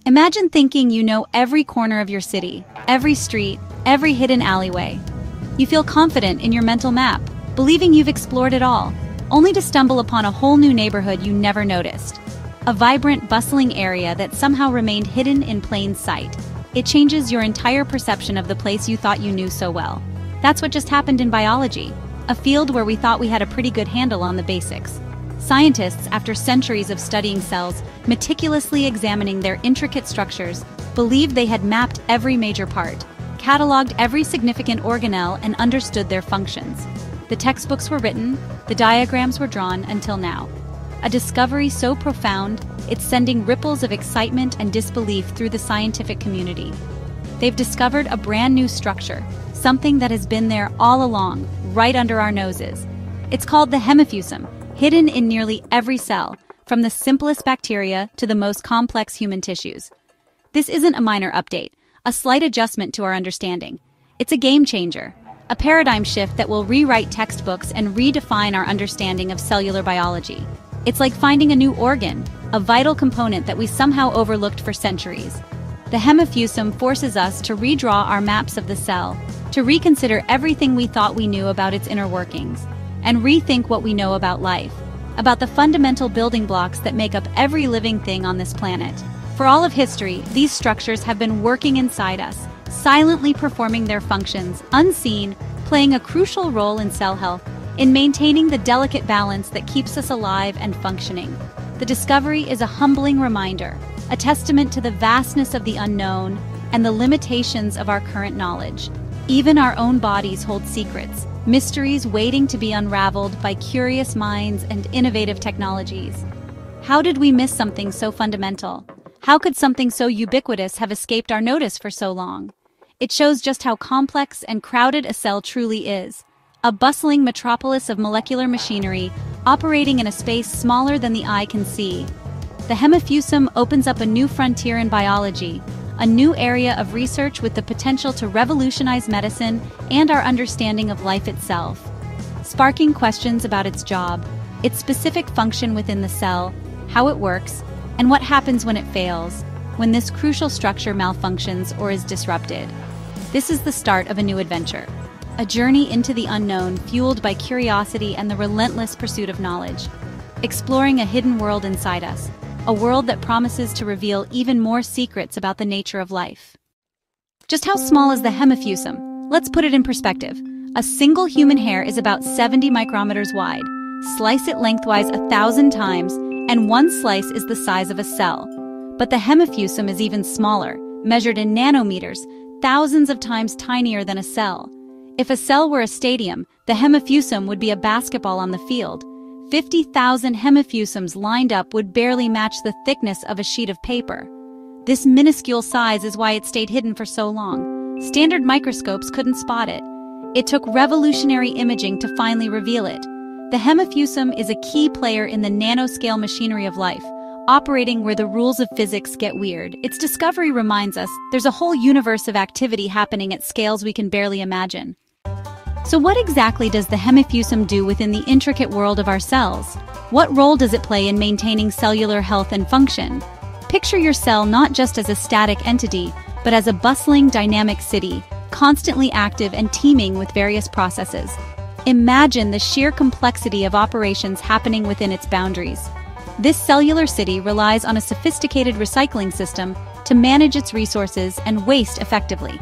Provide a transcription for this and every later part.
Imagine thinking you know every corner of your city, every street, every hidden alleyway. You feel confident in your mental map, believing you've explored it all, only to stumble upon a whole new neighborhood you never noticed. A vibrant, bustling area that somehow remained hidden in plain sight. It changes your entire perception of the place you thought you knew so well. That's what just happened in biology, a field where we thought we had a pretty good handle on the basics. Scientists, after centuries of studying cells, meticulously examining their intricate structures, believed they had mapped every major part, cataloged every significant organelle, and understood their functions. The textbooks were written, the diagrams were drawn until now. A discovery so profound, it's sending ripples of excitement and disbelief through the scientific community. They've discovered a brand new structure, something that has been there all along, right under our noses. It's called the hemifusum, hidden in nearly every cell, from the simplest bacteria to the most complex human tissues. This isn't a minor update, a slight adjustment to our understanding. It's a game changer, a paradigm shift that will rewrite textbooks and redefine our understanding of cellular biology. It's like finding a new organ, a vital component that we somehow overlooked for centuries. The hemifusum forces us to redraw our maps of the cell, to reconsider everything we thought we knew about its inner workings, and rethink what we know about life, about the fundamental building blocks that make up every living thing on this planet. For all of history, these structures have been working inside us, silently performing their functions, unseen, playing a crucial role in cell health, in maintaining the delicate balance that keeps us alive and functioning. The discovery is a humbling reminder, a testament to the vastness of the unknown and the limitations of our current knowledge. Even our own bodies hold secrets, mysteries waiting to be unraveled by curious minds and innovative technologies. How did we miss something so fundamental? How could something so ubiquitous have escaped our notice for so long? It shows just how complex and crowded a cell truly is. A bustling metropolis of molecular machinery operating in a space smaller than the eye can see. The hemifusum opens up a new frontier in biology, a new area of research with the potential to revolutionize medicine and our understanding of life itself. Sparking questions about its job, its specific function within the cell, how it works, and what happens when it fails, when this crucial structure malfunctions or is disrupted. This is the start of a new adventure, a journey into the unknown fueled by curiosity and the relentless pursuit of knowledge, exploring a hidden world inside us, a world that promises to reveal even more secrets about the nature of life. Just how small is the hemifusum? Let's put it in perspective. A single human hair is about 70 micrometers wide. Slice it lengthwise 1,000 times, and one slice is the size of a cell. But the hemifusum is even smaller, measured in nanometers, thousands of times tinier than a cell. If a cell were a stadium, the hemifusum would be a basketball on the field. 50,000 hemifusums lined up would barely match the thickness of a sheet of paper. This minuscule size is why it stayed hidden for so long. Standard microscopes couldn't spot it. It took revolutionary imaging to finally reveal it. The hemifusum is a key player in the nanoscale machinery of life, operating where the rules of physics get weird. Its discovery reminds us there's a whole universe of activity happening at scales we can barely imagine. So what exactly does the hemifusum do within the intricate world of our cells? What role does it play in maintaining cellular health and function? Picture your cell not just as a static entity, but as a bustling, dynamic city, constantly active and teeming with various processes. Imagine the sheer complexity of operations happening within its boundaries. This cellular city relies on a sophisticated recycling system to manage its resources and waste effectively.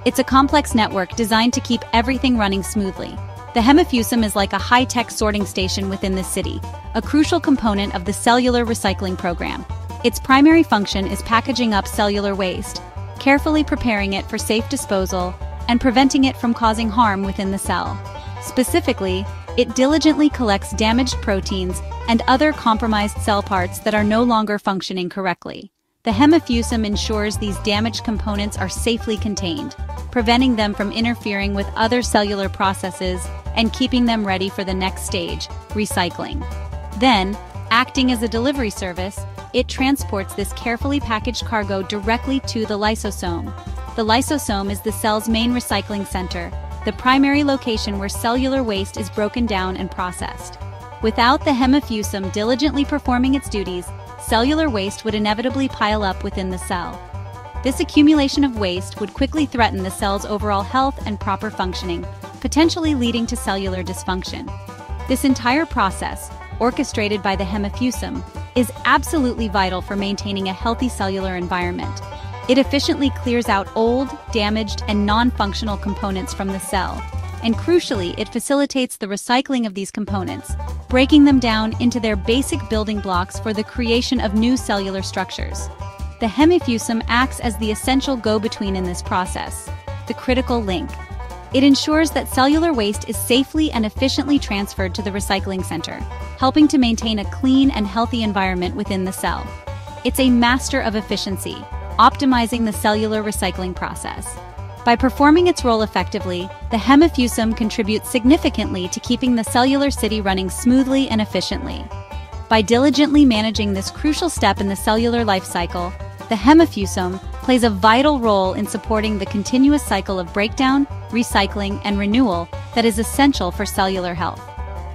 It's a complex network designed to keep everything running smoothly. The hemifusum is like a high-tech sorting station within this city, a crucial component of the cellular recycling program. Its primary function is packaging up cellular waste, carefully preparing it for safe disposal, and preventing it from causing harm within the cell. Specifically, it diligently collects damaged proteins and other compromised cell parts that are no longer functioning correctly. The hemifusum ensures these damaged components are safely contained, preventing them from interfering with other cellular processes and keeping them ready for the next stage, recycling. Then, acting as a delivery service, it transports this carefully packaged cargo directly to the lysosome. The lysosome is the cell's main recycling center, the primary location where cellular waste is broken down and processed. Without the hemifusum diligently performing its duties, cellular waste would inevitably pile up within the cell. This accumulation of waste would quickly threaten the cell's overall health and proper functioning, potentially leading to cellular dysfunction. This entire process, orchestrated by the hemifusum, is absolutely vital for maintaining a healthy cellular environment. It efficiently clears out old, damaged, and non-functional components from the cell, and crucially, it facilitates the recycling of these components, breaking them down into their basic building blocks for the creation of new cellular structures. The hemifusum acts as the essential go-between in this process, the critical link. It ensures that cellular waste is safely and efficiently transferred to the recycling center, helping to maintain a clean and healthy environment within the cell. It's a master of efficiency, optimizing the cellular recycling process. By performing its role effectively, the hemifusum contributes significantly to keeping the cellular city running smoothly and efficiently. By diligently managing this crucial step in the cellular life cycle, the hemifusum plays a vital role in supporting the continuous cycle of breakdown, recycling, and renewal that is essential for cellular health.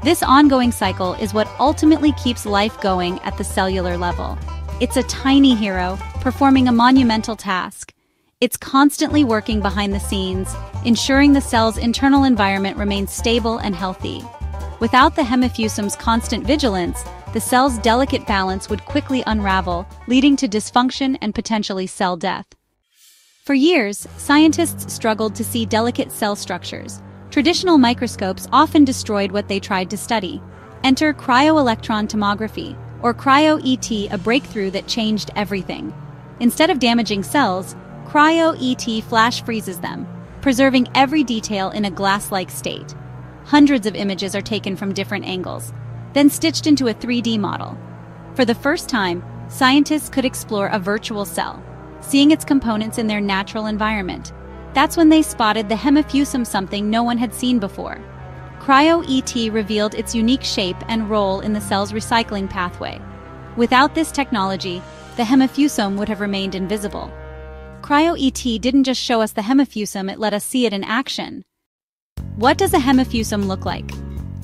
This ongoing cycle is what ultimately keeps life going at the cellular level. It's a tiny hero, performing a monumental task. It's constantly working behind the scenes, ensuring the cell's internal environment remains stable and healthy. Without the hemifusum's constant vigilance, the cell's delicate balance would quickly unravel, leading to dysfunction and potentially cell death. For years, scientists struggled to see delicate cell structures. Traditional microscopes often destroyed what they tried to study. Enter cryo-electron tomography, or cryo-ET, a breakthrough that changed everything. Instead of damaging cells, cryo-ET flash freezes them, preserving every detail in a glass-like state. Hundreds of images are taken from different angles, then stitched into a 3D model. For the first time, scientists could explore a virtual cell, seeing its components in their natural environment. That's when they spotted the hemifusum, something no one had seen before. Cryo-ET revealed its unique shape and role in the cell's recycling pathway. Without this technology, the hemifusum would have remained invisible. Cryo-ET didn't just show us the hemifusum, it let us see it in action. What does a hemifusum look like?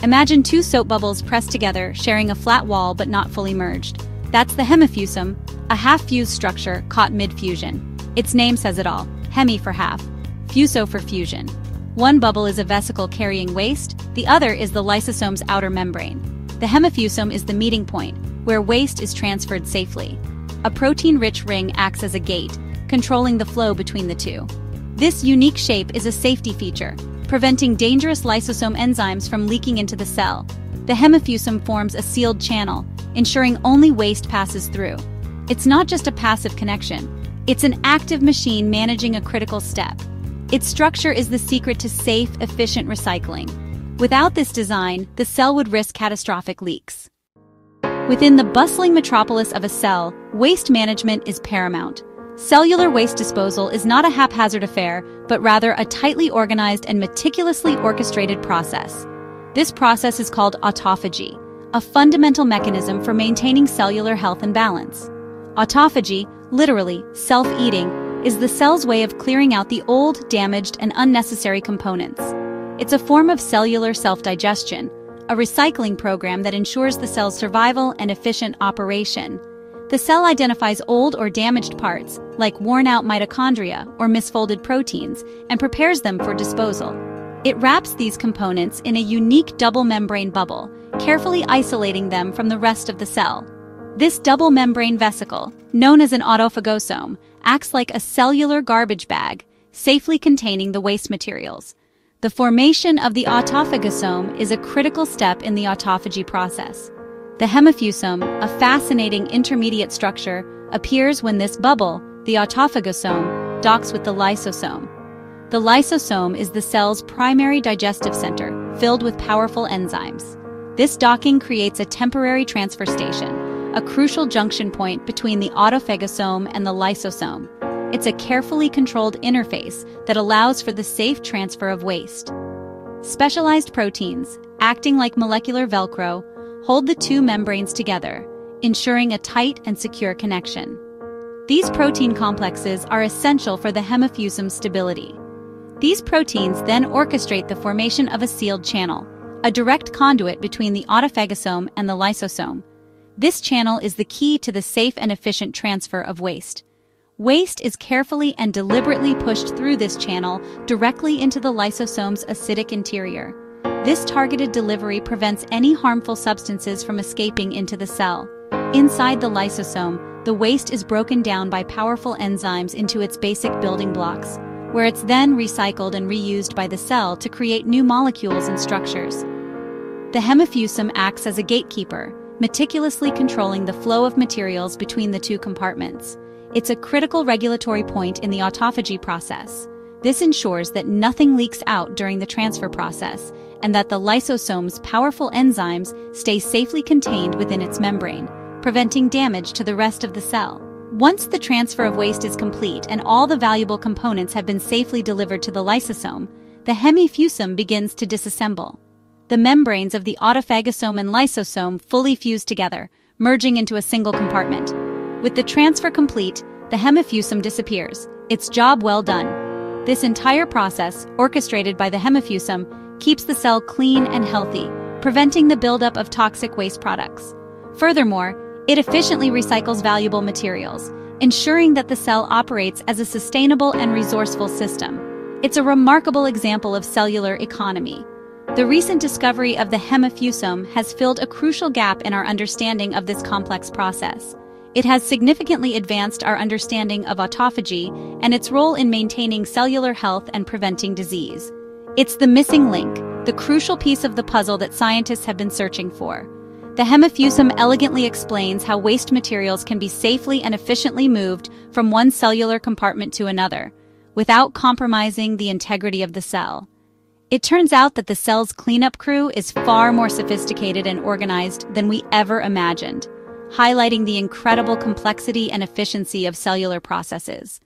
Imagine two soap bubbles pressed together, sharing a flat wall but not fully merged. That's the hemifusum, a half-fused structure caught mid-fusion. Its name says it all: hemi for half, fuso for fusion. One bubble is a vesicle carrying waste, the other is the lysosome's outer membrane. The hemifusum is the meeting point, where waste is transferred safely. A protein-rich ring acts as a gate, controlling the flow between the two. This unique shape is a safety feature, preventing dangerous lysosome enzymes from leaking into the cell. The hemifusum forms a sealed channel, ensuring only waste passes through. It's not just a passive connection, it's an active machine managing a critical step. Its structure is the secret to safe, efficient recycling. Without this design, the cell would risk catastrophic leaks. Within the bustling metropolis of a cell, waste management is paramount. Cellular waste disposal is not a haphazard affair, but rather a tightly organized and meticulously orchestrated process. This process is called autophagy, a fundamental mechanism for maintaining cellular health and balance. Autophagy, literally self-eating, is the cell's way of clearing out the old, damaged, and unnecessary components. It's a form of cellular self-digestion, a recycling program that ensures the cell's survival and efficient operation. The cell identifies old or damaged parts, like worn-out mitochondria or misfolded proteins, and prepares them for disposal. It wraps these components in a unique double membrane bubble, carefully isolating them from the rest of the cell. This double membrane vesicle, known as an autophagosome, acts like a cellular garbage bag, safely containing the waste materials. The formation of the autophagosome is a critical step in the autophagy process. The hemifusum, a fascinating intermediate structure, appears when this bubble, the autophagosome, docks with the lysosome. The lysosome is the cell's primary digestive center, filled with powerful enzymes. This docking creates a temporary transfer station, a crucial junction point between the autophagosome and the lysosome. It's a carefully controlled interface that allows for the safe transfer of waste. Specialized proteins, acting like molecular Velcro, hold the two membranes together, ensuring a tight and secure connection. These protein complexes are essential for the hemifusum's stability. These proteins then orchestrate the formation of a sealed channel, a direct conduit between the autophagosome and the lysosome. This channel is the key to the safe and efficient transfer of waste. Waste is carefully and deliberately pushed through this channel directly into the lysosome's acidic interior. This targeted delivery prevents any harmful substances from escaping into the cell. Inside the lysosome, the waste is broken down by powerful enzymes into its basic building blocks, where it's then recycled and reused by the cell to create new molecules and structures. The hemifusum acts as a gatekeeper, meticulously controlling the flow of materials between the two compartments. It's a critical regulatory point in the autophagy process. This ensures that nothing leaks out during the transfer process and that the lysosome's powerful enzymes stay safely contained within its membrane, preventing damage to the rest of the cell. Once the transfer of waste is complete and all the valuable components have been safely delivered to the lysosome, the hemifusum begins to disassemble. The membranes of the autophagosome and lysosome fully fuse together, merging into a single compartment. With the transfer complete, the hemifusum disappears. Its job well done. This entire process, orchestrated by the hemifusum, keeps the cell clean and healthy, preventing the buildup of toxic waste products. Furthermore, it efficiently recycles valuable materials, ensuring that the cell operates as a sustainable and resourceful system. It's a remarkable example of cellular economy. The recent discovery of the hemifusum has filled a crucial gap in our understanding of this complex process. It has significantly advanced our understanding of autophagy and its role in maintaining cellular health and preventing disease. It's the missing link, the crucial piece of the puzzle that scientists have been searching for. The hemifusum elegantly explains how waste materials can be safely and efficiently moved from one cellular compartment to another, without compromising the integrity of the cell. It turns out that the cell's cleanup crew is far more sophisticated and organized than we ever imagined, highlighting the incredible complexity and efficiency of cellular processes.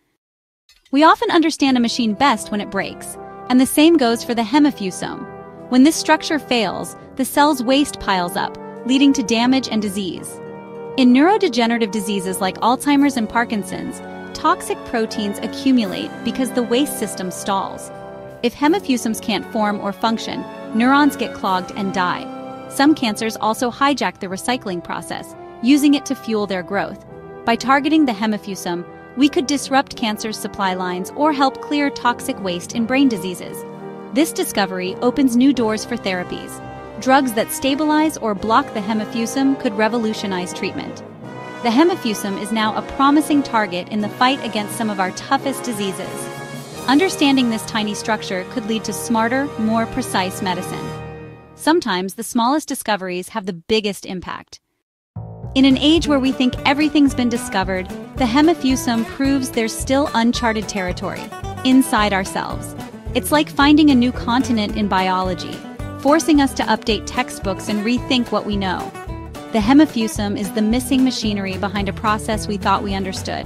We often understand a machine best when it breaks, and the same goes for the hemifusum. When this structure fails, the cell's waste piles up, leading to damage and disease. In neurodegenerative diseases like Alzheimer's and Parkinson's, toxic proteins accumulate because the waste system stalls. If hemifusums can't form or function, neurons get clogged and die. Some cancers also hijack the recycling process, using it to fuel their growth. By targeting the hemifusum, we could disrupt cancer's supply lines or help clear toxic waste in brain diseases. This discovery opens new doors for therapies. Drugs that stabilize or block the hemifusum could revolutionize treatment. The hemifusum is now a promising target in the fight against some of our toughest diseases. Understanding this tiny structure could lead to smarter, more precise medicine. Sometimes the smallest discoveries have the biggest impact. In an age where we think everything's been discovered, the hemifusum proves there's still uncharted territory inside ourselves. It's like finding a new continent in biology, forcing us to update textbooks and rethink what we know. The hemifusum is the missing machinery behind a process we thought we understood.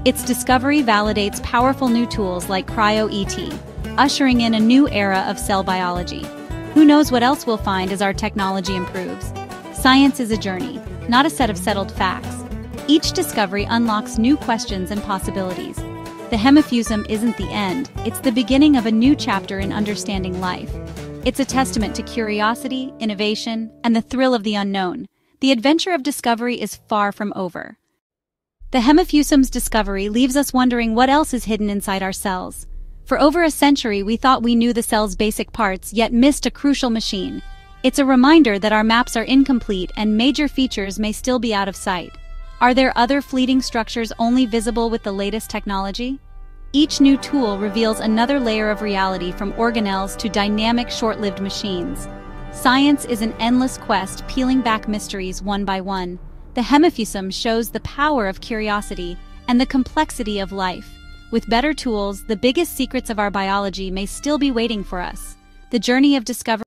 Its discovery validates powerful new tools like cryo-ET, ushering in a new era of cell biology. Who knows what else we'll find as our technology improves? Science is a journey, not a set of settled facts. Each discovery unlocks new questions and possibilities. The hemifusum isn't the end, it's the beginning of a new chapter in understanding life. It's a testament to curiosity, innovation, and the thrill of the unknown. The adventure of discovery is far from over. The hemifusum's discovery leaves us wondering what else is hidden inside our cells. For over a century, we thought we knew the cell's basic parts, yet missed a crucial machine. It's a reminder that our maps are incomplete and major features may still be out of sight. Are there other fleeting structures only visible with the latest technology? Each new tool reveals another layer of reality, from organelles to dynamic, short-lived machines. Science is an endless quest, peeling back mysteries one by one. The hemifusum shows the power of curiosity and the complexity of life. With better tools, the biggest secrets of our biology may still be waiting for us. The journey of discovery